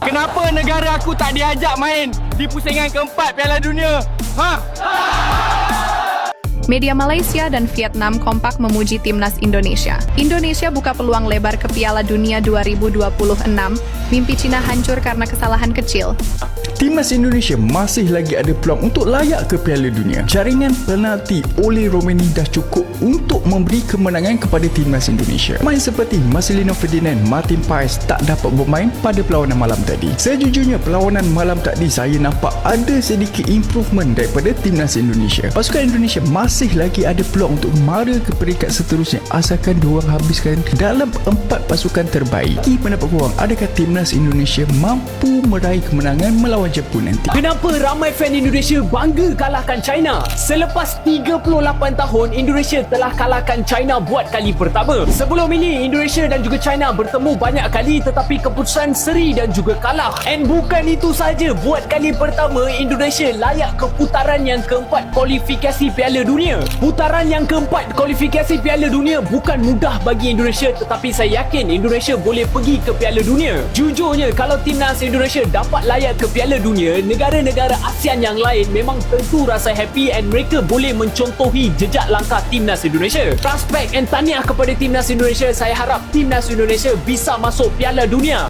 Kenapa negara aku tak diajak main di pusingan keempat Piala Dunia? Media Malaysia dan Vietnam kompak memuji timnas Indonesia. Indonesia buka peluang lebar ke Piala Dunia 2026. Mimpi Cina hancur karena kesalahan kecil. Timnas Indonesia masih lagi ada peluang untuk layak ke Piala Dunia. Jaringan penalti oleh Romania dah cukup untuk memberi kemenangan kepada timnas Indonesia. Main seperti Marcelino Ferdinand, Martin Paes tak dapat bermain pada perlawanan malam tadi. Sejujurnya perlawanan malam tadi saya nampak ada sedikit improvement daripada timnas Indonesia. Pasukan Indonesia masih lagi ada peluang untuk mara ke peringkat seterusnya asalkan diorang habiskan dalam 4 pasukan terbaik. Bagi pendapat korang, adakah timnas Indonesia mampu meraih kemenangan melawan Jepun nanti? Kenapa ramai fan Indonesia bangga kalahkan China? Selepas 38 tahun, Indonesia telah kalahkan China buat kali pertama. Sebelum ini, Indonesia dan juga China bertemu banyak kali tetapi keputusan seri dan juga kalah. And bukan itu saja, buat kali pertama, Indonesia layak ke putaran yang keempat kualifikasi Piala Dunia. Putaran yang keempat kualifikasi Piala Dunia bukan mudah bagi Indonesia tetapi saya yakin Indonesia boleh pergi ke Piala Dunia. Jujurnya, kalau timnas Indonesia dapat layak ke Piala Dunia, negara-negara ASEAN yang lain memang tentu rasa happy and mereka boleh mencontohi jejak langkah timnas Indonesia. Prospek and tahniah kepada timnas Indonesia. Saya harap timnas Indonesia bisa masuk Piala Dunia.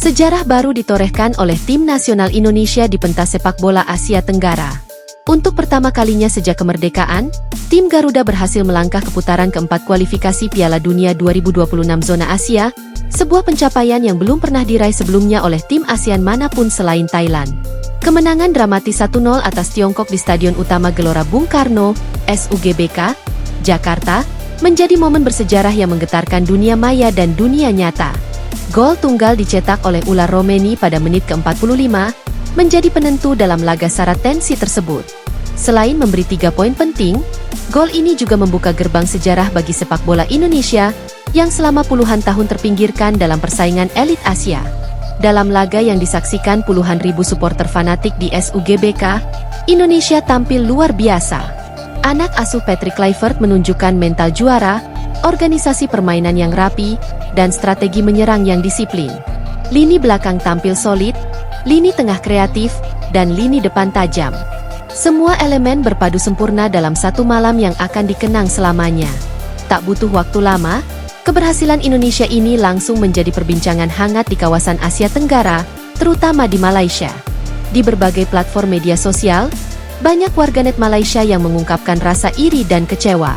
Sejarah baru ditorehkan oleh tim nasional Indonesia di pentas sepak bola Asia Tenggara. Untuk pertama kalinya sejak kemerdekaan, tim Garuda berhasil melangkah ke putaran keempat kualifikasi Piala Dunia 2026 zona Asia, sebuah pencapaian yang belum pernah diraih sebelumnya oleh tim ASEAN manapun selain Thailand. Kemenangan dramatis 1-0 atas Tiongkok di Stadion Utama Gelora Bung Karno, SUGBK, Jakarta, menjadi momen bersejarah yang menggetarkan dunia maya dan dunia nyata. Gol tunggal dicetak oleh ular Romeni pada menit ke-45, menjadi penentu dalam laga syarat tensi tersebut. Selain memberi 3 poin penting, gol ini juga membuka gerbang sejarah bagi sepak bola Indonesia yang selama puluhan tahun terpinggirkan dalam persaingan elit Asia. Dalam laga yang disaksikan puluhan ribu supporter fanatik di SUGBK, Indonesia tampil luar biasa. Anak asuh Patrick Kluivert menunjukkan mental juara, organisasi permainan yang rapi, dan strategi menyerang yang disiplin. Lini belakang tampil solid, lini tengah kreatif, dan lini depan tajam. Semua elemen berpadu sempurna dalam satu malam yang akan dikenang selamanya. Tak butuh waktu lama, keberhasilan Indonesia ini langsung menjadi perbincangan hangat di kawasan Asia Tenggara, terutama di Malaysia. Di berbagai platform media sosial, banyak warganet Malaysia yang mengungkapkan rasa iri dan kecewa.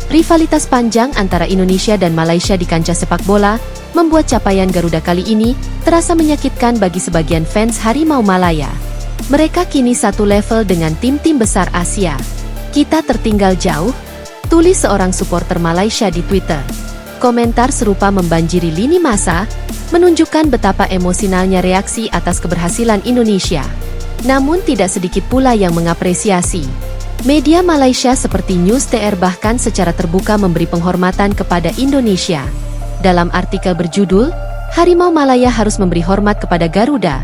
Rivalitas panjang antara Indonesia dan Malaysia di kancah sepak bola membuat capaian Garuda kali ini terasa menyakitkan bagi sebagian fans Harimau Malaya. Mereka kini satu level dengan tim-tim besar Asia. Kita tertinggal jauh, tulis seorang supporter Malaysia di Twitter. Komentar serupa membanjiri lini massa, menunjukkan betapa emosionalnya reaksi atas keberhasilan Indonesia. Namun tidak sedikit pula yang mengapresiasi. Media Malaysia seperti News TR bahkan secara terbuka memberi penghormatan kepada Indonesia. Dalam artikel berjudul, Harimau Malaya harus memberi hormat kepada Garuda,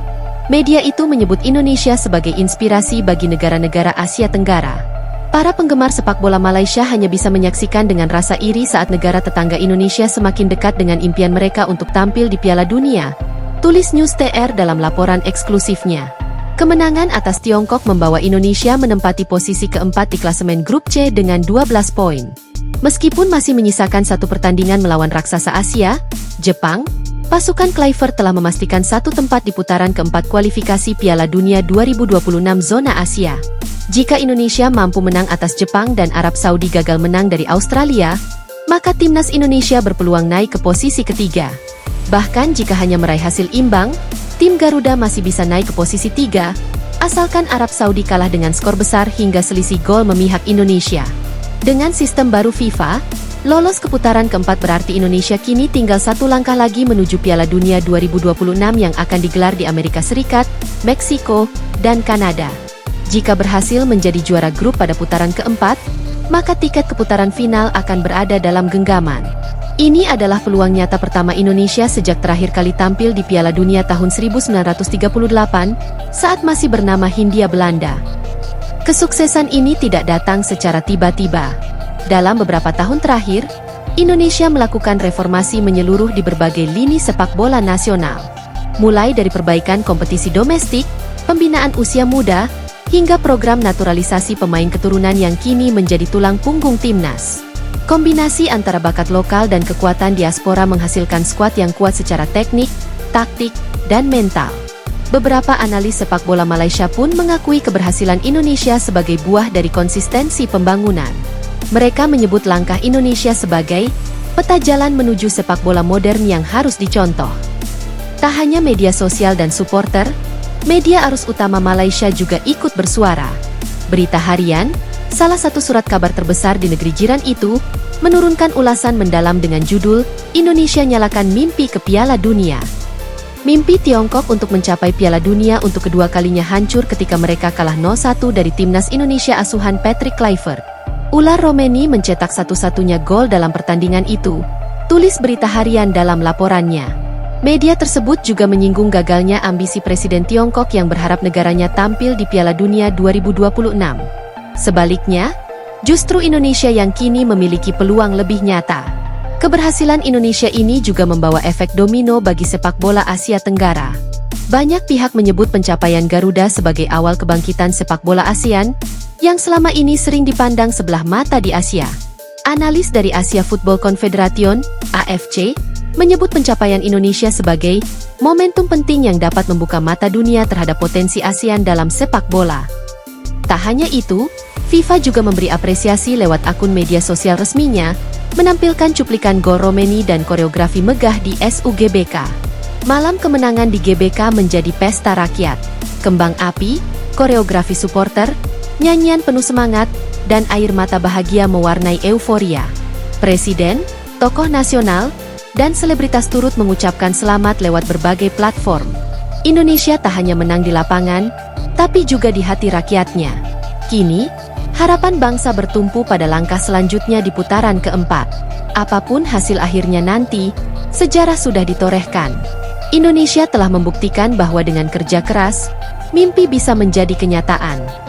media itu menyebut Indonesia sebagai inspirasi bagi negara-negara Asia Tenggara. Para penggemar sepak bola Malaysia hanya bisa menyaksikan dengan rasa iri saat negara tetangga Indonesia semakin dekat dengan impian mereka untuk tampil di Piala Dunia, tulis News TR dalam laporan eksklusifnya. Kemenangan atas Tiongkok membawa Indonesia menempati posisi keempat di klasemen grup C dengan 12 poin. Meskipun masih menyisakan satu pertandingan melawan raksasa Asia, Jepang, pasukan Kluivert telah memastikan satu tempat di putaran keempat kualifikasi Piala Dunia 2026 zona Asia. Jika Indonesia mampu menang atas Jepang dan Arab Saudi gagal menang dari Australia, maka timnas Indonesia berpeluang naik ke posisi ketiga. Bahkan jika hanya meraih hasil imbang, tim Garuda masih bisa naik ke posisi 3, asalkan Arab Saudi kalah dengan skor besar hingga selisih gol memihak Indonesia. Dengan sistem baru FIFA, lolos ke putaran keempat berarti Indonesia kini tinggal satu langkah lagi menuju Piala Dunia 2026 yang akan digelar di Amerika Serikat, Meksiko, dan Kanada. Jika berhasil menjadi juara grup pada putaran keempat, maka tiket ke putaran final akan berada dalam genggaman. Ini adalah peluang nyata pertama Indonesia sejak terakhir kali tampil di Piala Dunia tahun 1938 saat masih bernama Hindia Belanda. Kesuksesan ini tidak datang secara tiba-tiba. Dalam beberapa tahun terakhir, Indonesia melakukan reformasi menyeluruh di berbagai lini sepak bola nasional. Mulai dari perbaikan kompetisi domestik, pembinaan usia muda, hingga program naturalisasi pemain keturunan yang kini menjadi tulang punggung timnas. Kombinasi antara bakat lokal dan kekuatan diaspora menghasilkan skuad yang kuat secara teknik, taktik, dan mental. Beberapa analis sepak bola Malaysia pun mengakui keberhasilan Indonesia sebagai buah dari konsistensi pembangunan. Mereka menyebut langkah Indonesia sebagai peta jalan menuju sepak bola modern yang harus dicontoh. Tak hanya media sosial dan supporter, media arus utama Malaysia juga ikut bersuara. Berita harian, salah satu surat kabar terbesar di negeri jiran itu, menurunkan ulasan mendalam dengan judul Indonesia Nyalakan Mimpi ke Piala Dunia. Mimpi Tiongkok untuk mencapai Piala Dunia untuk kedua kalinya hancur ketika mereka kalah 0-1 dari timnas Indonesia asuhan Patrick Kluivert. Ular Romeni mencetak satu-satunya gol dalam pertandingan itu, tulis berita harian dalam laporannya. Media tersebut juga menyinggung gagalnya ambisi Presiden Tiongkok yang berharap negaranya tampil di Piala Dunia 2026. Sebaliknya, justru Indonesia yang kini memiliki peluang lebih nyata. Keberhasilan Indonesia ini juga membawa efek domino bagi sepak bola Asia Tenggara. Banyak pihak menyebut pencapaian Garuda sebagai awal kebangkitan sepak bola ASEAN, yang selama ini sering dipandang sebelah mata di Asia. Analis dari Asia Football Confederation, AFC, menyebut pencapaian Indonesia sebagai momentum penting yang dapat membuka mata dunia terhadap potensi ASEAN dalam sepak bola. Tak hanya itu, FIFA juga memberi apresiasi lewat akun media sosial resminya, menampilkan cuplikan gol Romeni dan koreografi megah di SUGBK. Malam kemenangan di GBK menjadi pesta rakyat. Kembang api, koreografi supporter, nyanyian penuh semangat, dan air mata bahagia mewarnai euforia. Presiden, tokoh nasional, dan selebritas turut mengucapkan selamat lewat berbagai platform. Indonesia tak hanya menang di lapangan, tapi juga di hati rakyatnya. Kini, harapan bangsa bertumpu pada langkah selanjutnya di putaran keempat. Apapun hasil akhirnya nanti, sejarah sudah ditorehkan. Indonesia telah membuktikan bahwa dengan kerja keras, mimpi bisa menjadi kenyataan.